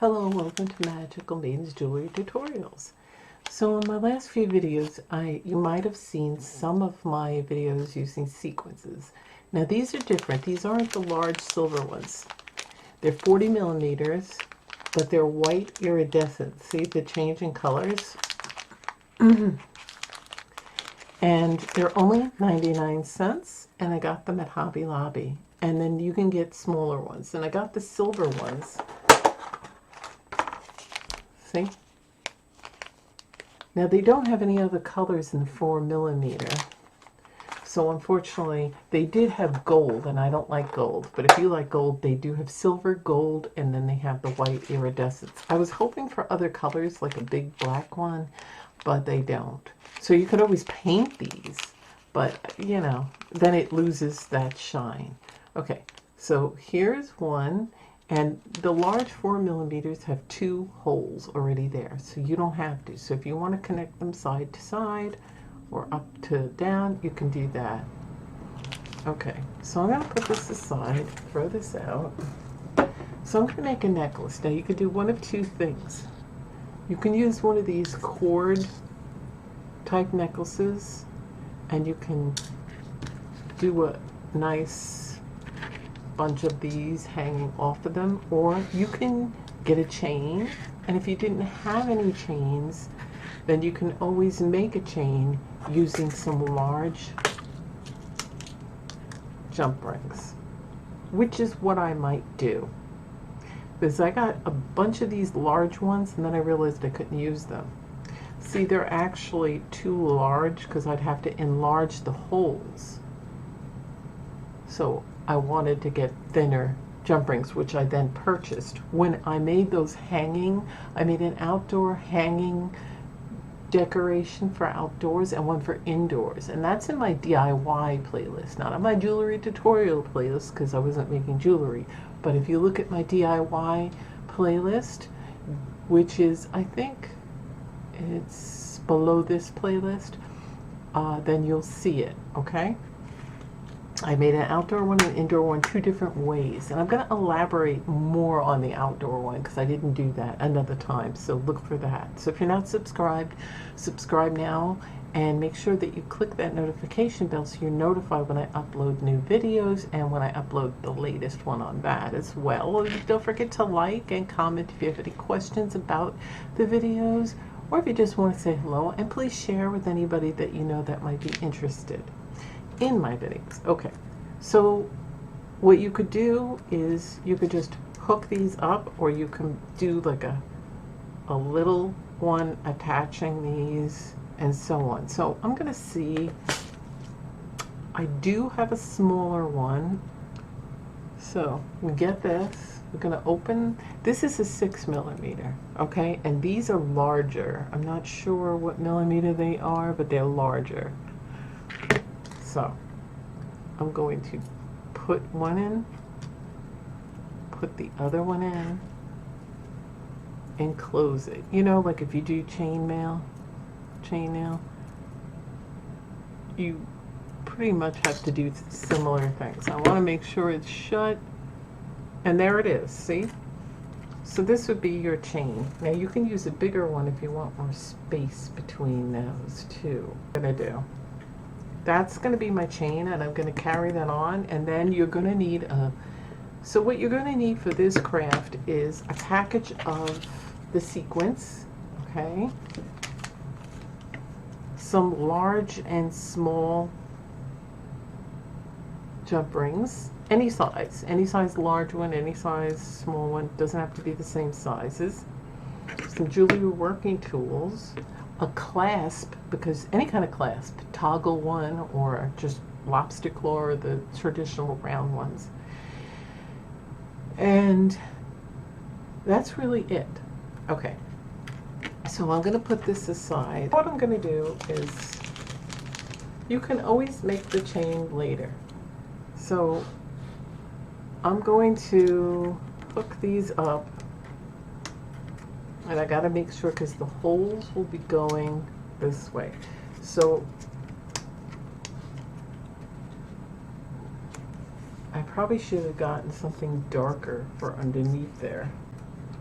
Hello, welcome to Magical Maidens Jewelry Tutorials. So in my last few videos, you might have seen some of my videos using sequences. Now these are different. These aren't the large silver ones. They're 40 millimeters, but they're white iridescent. See the change in colors? And they're only 99 cents, and I got them at Hobby Lobby. And then you can get smaller ones. And I got the silver ones. See? Now they don't have any other colors in the 4 millimeter. So unfortunately, they did have gold, and I don't like gold. But if you like gold, they do have silver, gold, and then they have the white iridescence. I was hoping for other colors, like a big black one, but they don't. So you could always paint these, but you know, then it loses that shine. Okay, so here's one. And the large 4 millimeters have 2 holes already there, so you don't have to. So if you want to connect them side to side or up to down, you can do that. Okay, so I'm going to put this aside, throw this out. So I'm going to make a necklace. Now you could do one of two things. You can use one of these cord type necklaces, and you can do a nice bunch of these hanging off of them, or you can get a chain, and if you didn't have any chains, then you can always make a chain using some large jump rings, which is what I might do, because I got a bunch of these large ones and then I realized I couldn't use them. See, they're actually too large because I'd have to enlarge the holes. So I wanted to get thinner jump rings, which I then purchased. When I made those hanging, I made an outdoor hanging decoration for outdoors and one for indoors. And that's in my DIY playlist, not on my jewelry tutorial playlist because I wasn't making jewelry. But if you look at my DIY playlist, which is, I think it's below this playlist, then you'll see it, okay? I made an outdoor one and an indoor one 2 different ways, and I'm going to elaborate more on the outdoor one because I didn't do that another time, so look for that. So if you're not subscribed, subscribe now, and make sure that you click that notification bell so you're notified when I upload new videos and when I upload the latest one on that as well. Don't forget to like and comment if you have any questions about the videos, or if you just want to say hello, and please share with anybody that you know that might be interested in my videos. Okay, so what you could do is you could just hook these up, or you can do like a little one attaching these and so on. So I'm gonna see, I do have a smaller one, so we get this. We're gonna open, this is a 6 millimeter, okay, and these are larger. I'm not sure what millimeter they are, but they're larger. So I'm going to put one in, put the other one in, and close it. You know, like if you do chain mail, you pretty much have to do similar things. I want to make sure it's shut, and there it is, see? So this would be your chain. Now you can use a bigger one if you want more space between those two. I'm gonna do. That's going to be my chain, and I'm going to carry that on, and then you're going to need so what you're going to need for this craft is a package of the sequins, okay, some large and small jump rings, any size large one, any size small one, doesn't have to be the same sizes, some jewelry working tools, a clasp, because any kind of clasp, toggle one or just lobster claw or the traditional round ones. And that's really it. Okay, so I'm going to put this aside. What I'm going to do is, you can always make the chain later. So I'm going to hook these up. And I got to make sure, because the holes will be going this way. So I probably should have gotten something darker for underneath there.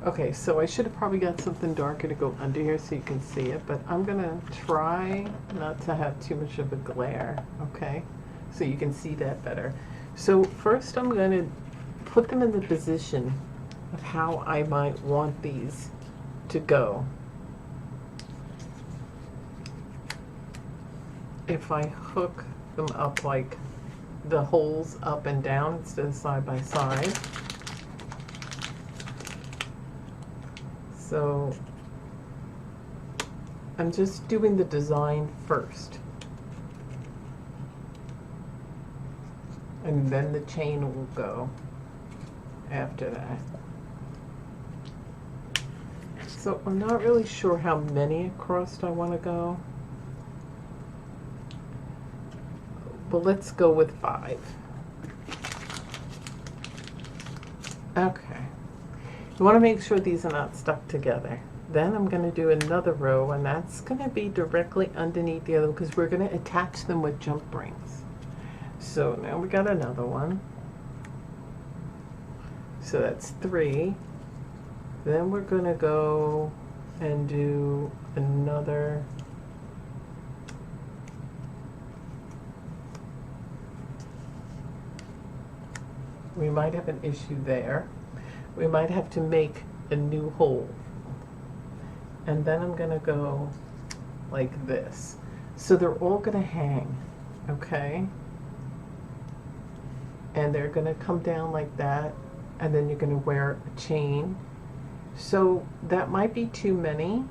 Okay, so I should have probably got something darker to go under here so you can see it, but I'm gonna try not to have too much of a glare, okay? So you can see that better. So first I'm gonna put them in the position of how I might want these to go. If I hook them up like the holes up and down instead of side by side. So I'm just doing the design first. And then the chain will go after that. So I'm not really sure how many across I want to go. But let's go with 5. Okay. You want to make sure these are not stuck together. Then I'm going to do another row, and that's going to be directly underneath the other because we're going to attach them with jump rings. So now we got another one. So that's 3. Then we're going to go and do another. We might have an issue there. We might have to make a new hole. And then I'm gonna go like this. So they're all gonna hang, okay? And they're gonna come down like that, and then you're gonna wear a chain. So that might be too many,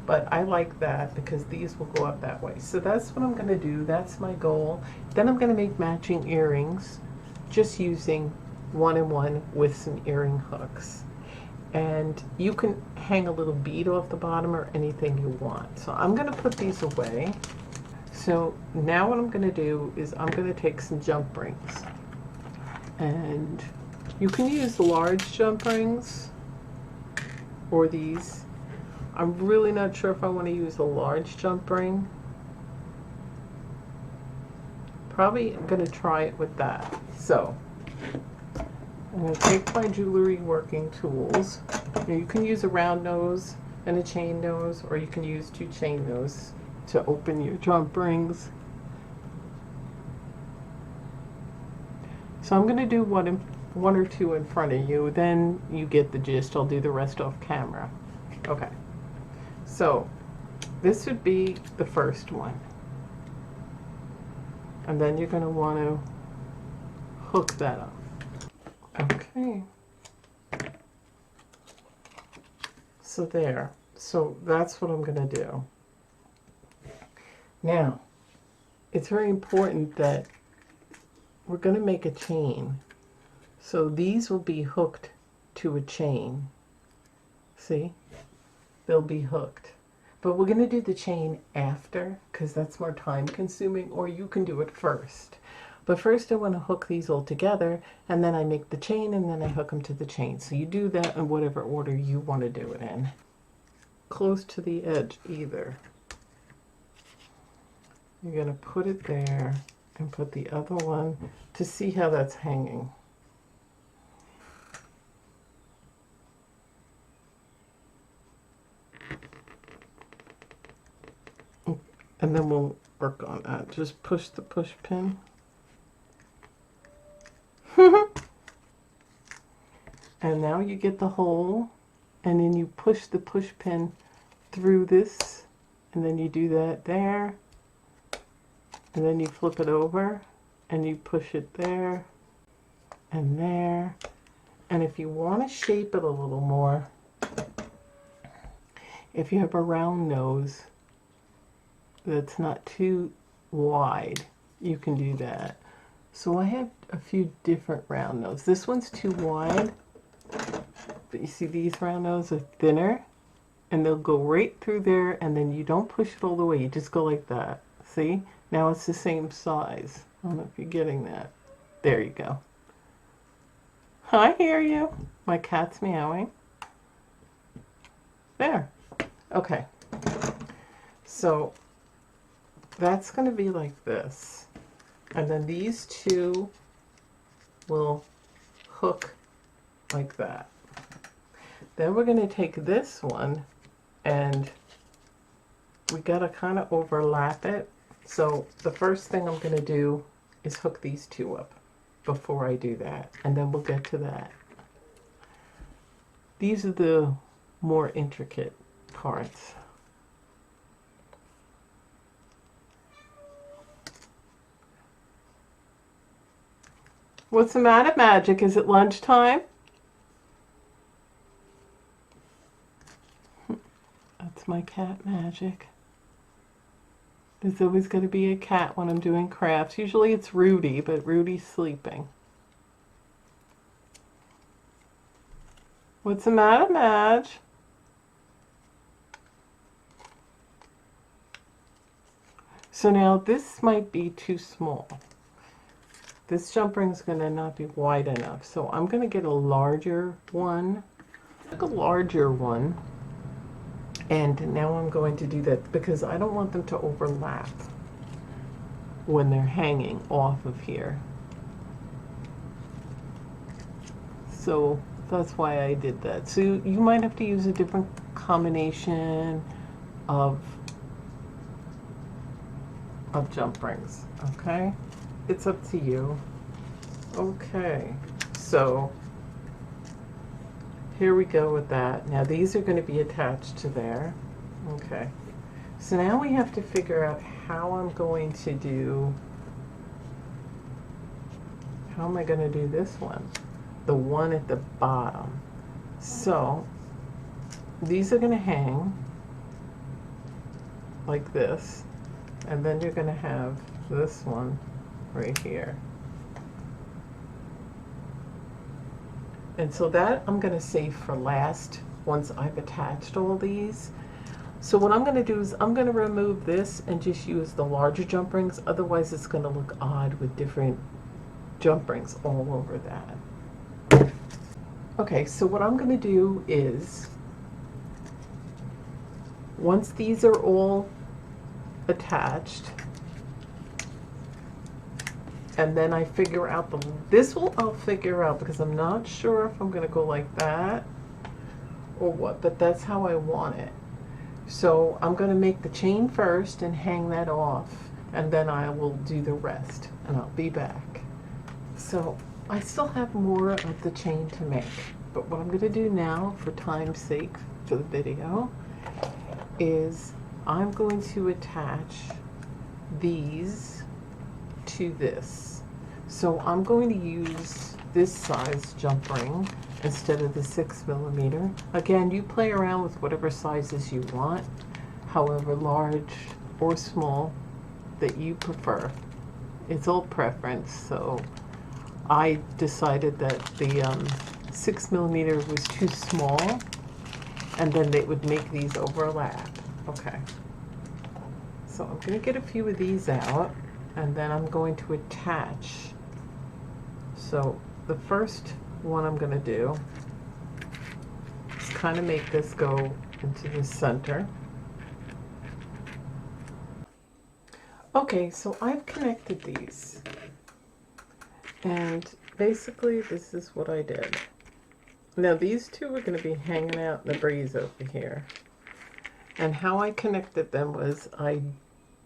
but I like that because these will go up that way. So that's what I'm gonna do, that's my goal. Then I'm gonna make matching earrings, just using 1 and 1 with some earring hooks. And you can hang a little bead off the bottom or anything you want. So I'm going to put these away. So now what I'm going to do is I'm going to take some jump rings. And you can use large jump rings or these. I'm really not sure if I want to use a large jump ring. Probably I'm going to try it with that. So I'm going to take my jewelry working tools. Now you can use a round nose and a chain nose, or you can use 2 chain nose to open your jump rings. So I'm going to do one or two in front of you, then you get the gist. I'll do the rest off camera. Okay, so this would be the first one. And then you're going to want to hook that up. Okay. So there. So that's what I'm going to do. Now, it's very important that we're going to make a chain. So these will be hooked to a chain. See? They'll be hooked. But we're going to do the chain after because that's more time consuming, or you can do it first. But first I want to hook these all together, and then I make the chain, and then I hook them to the chain. So you do that in whatever order you want to do it in. Close to the edge either. You're going to put it there and put the other one to see how that's hanging. And then we'll work on that. Just push the push pin. And now you get the hole, and then you push the push pin through this, and then you do that there, and then you flip it over, and you push it there, and there. And if you want to shape it a little more, if you have a round nose that's not too wide, you can do that. So I have a few different round noses. This one's too wide, but you see these round noses are thinner, and they'll go right through there, and then you don't push it all the way, you just go like that. See? Now it's the same size. I don't know if you're getting that. There you go. I hear you. My cat's meowing. There. Okay. So that's going to be like this. And then these two will hook like that. Then we're going to take this one and we got to kind of overlap it. So the first thing I'm going to do is hook these two up before I do that, and then we'll get to that. These are the more intricate parts. What's the matter, Magic? Is it lunchtime? That's my cat, Magic. There's always going to be a cat when I'm doing crafts. Usually it's Rudy, but Rudy's sleeping. What's the matter, Madge? So now this might be too small. This jump ring's going to not be wide enough. So I'm going to get a larger one. Like a larger one. And now I'm going to do that because I don't want them to overlap when they're hanging off of here. So that's why I did that. So you might have to use a different combination of jump rings, okay? It's up to you. Okay, so here we go with that. Now these are going to be attached to there. Okay. So now we have to figure out how I'm going to do, how am I going to do this one? The one at the bottom. So these are going to hang like this. And then you're going to have this one right here. And so that I'm going to save for last once I've attached all these. So what I'm going to do is I'm going to remove this and just use the larger jump rings. Otherwise it's going to look odd with different jump rings all over that. Okay, so what I'm going to do is once these are all attached, and then I figure out I'll figure out because I'm not sure if I'm going to go like that or what, but that's how I want it. So I'm going to make the chain first and hang that off, and then I will do the rest, and I'll be back. So I still have more of the chain to make, but what I'm going to do now for time's sake for the video is I'm going to attach these to this. So I'm going to use this size jump ring instead of the 6mm. Again, you play around with whatever sizes you want, however large or small that you prefer. It's all preference. So I decided that the 6mm was too small, and then they would make these overlap. Okay. So I'm going to get a few of these out, and then I'm going to attach. So the first one I'm going to do is kind of make this go into the center. Okay, so I've connected these, and basically this is what I did. Now these two are going to be hanging out in the breeze over here, and how I connected them was I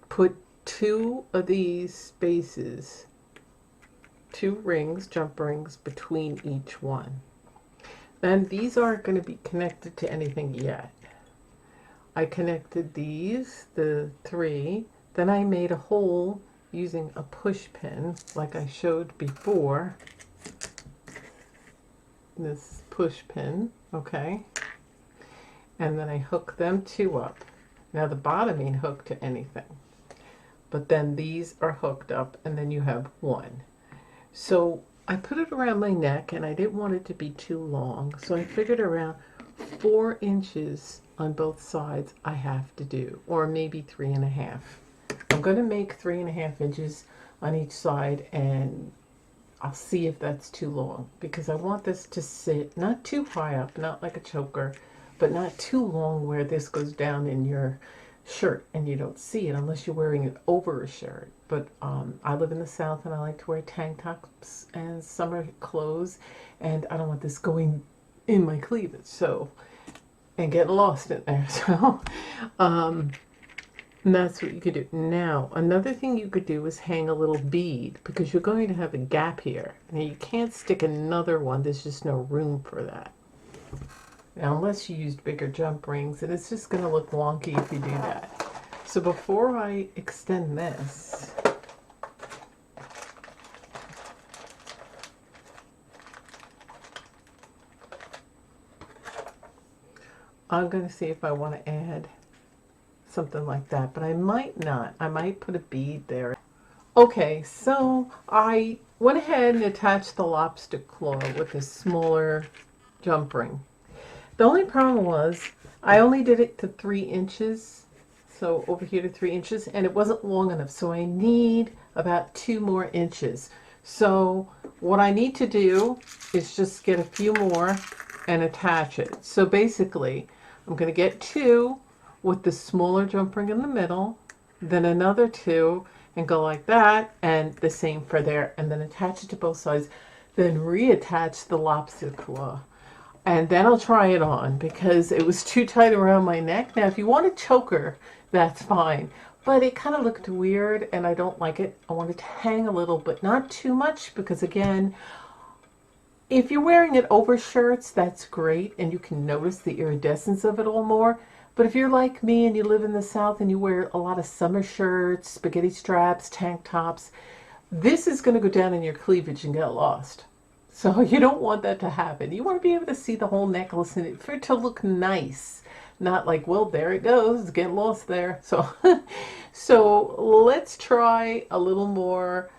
put two of these spaces, two rings, jump rings, between each one. And these aren't going to be connected to anything yet. I connected these, the three, then I made a hole using a push pin like I showed before. This push pin, okay? And then I hook them two up. Now the bottom ain't hooked to anything, but then these are hooked up, and then you have one. So I put it around my neck, and I didn't want it to be too long, so I figured around 4 inches on both sides I have to do, or maybe 3.5. I'm going to make 3.5 inches on each side, and I'll see if that's too long, because I want this to sit not too high up, not like a choker, but not too long where this goes down in your shirt and you don't see it unless you're wearing it over a shirt. But I live in the South, and I like to wear tank tops and summer clothes, and I don't want this going in my cleavage, so, and get lost in there. So, and that's what you could do. Now, another thing you could do is hang a little bead, because you're going to have a gap here. Now, you can't stick another one. There's just no room for that. Now, unless you used bigger jump rings, and it's just going to look wonky if you do that. So before I extend this, I'm going to see if I want to add something like that, but I might not. I might put a bead there. Okay, so I went ahead and attached the lobster claw with a smaller jump ring. The only problem was I only did it to 3 inches, so over here to 3 inches, and it wasn't long enough, so I need about 2 more inches. So what I need to do is just get a few more and attach it. So basically, I'm going to get 2 with the smaller jump ring in the middle, then another 2, and go like that, and the same for there, and then attach it to both sides, then reattach the lobster claw. And then I'll try it on because it was too tight around my neck. Now, if you want a choker, that's fine. But it kind of looked weird and I don't like it. I want it to hang a little, but not too much, because again, if you're wearing it over shirts, that's great and you can notice the iridescence of it all more. But if you're like me and you live in the South and you wear a lot of summer shirts, spaghetti straps, tank tops, this is going to go down in your cleavage and get lost. So you don't want that to happen. You want to be able to see the whole necklace and for it to look nice. Not like, well, there it goes, it's getting lost there. So, so let's try a little more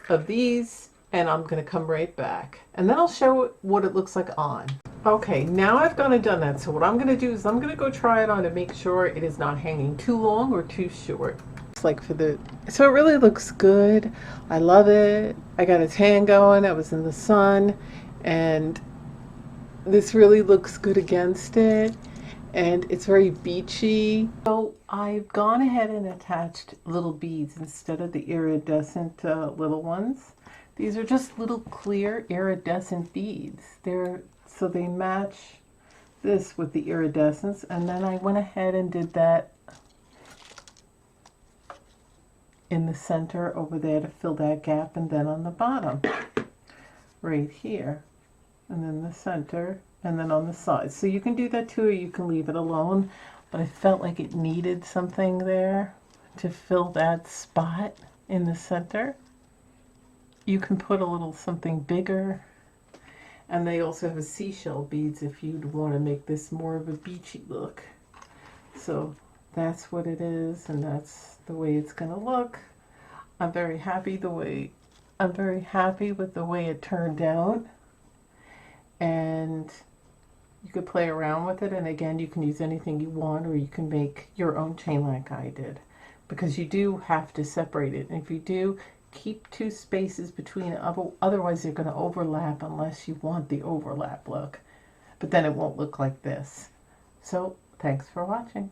of these and I'm going to come right back. And then I'll show what it looks like on. Okay, now I've gone and done that. So what I'm going to do is I'm going to go try it on to make sure it is not hanging too long or too short. Like for the, so it really looks good. I love it. I got a tan going. I was in the sun and this really looks good against it, and it's very beachy. So I've gone ahead and attached little beads instead of the iridescent little ones. These are just little clear iridescent beads. So they match this with the iridescence, and then I went ahead and did that in the center over there to fill that gap, and then on the bottom right here, and then the center, and then on the side. So you can do that too, or you can leave it alone, but I felt like it needed something there to fill that spot in the center. You can put a little something bigger, and they also have a seashell beads if you'd want to make this more of a beachy look. So that's what it is, and that's the way it's going to look. I'm very happy with the way it turned out, and you could play around with it, and again, you can use anything you want, or you can make your own chain like I did, because you do have to separate it. And if you do, keep 2 spaces between, otherwise they're going to overlap unless you want the overlap look, but then it won't look like this. So thanks for watching.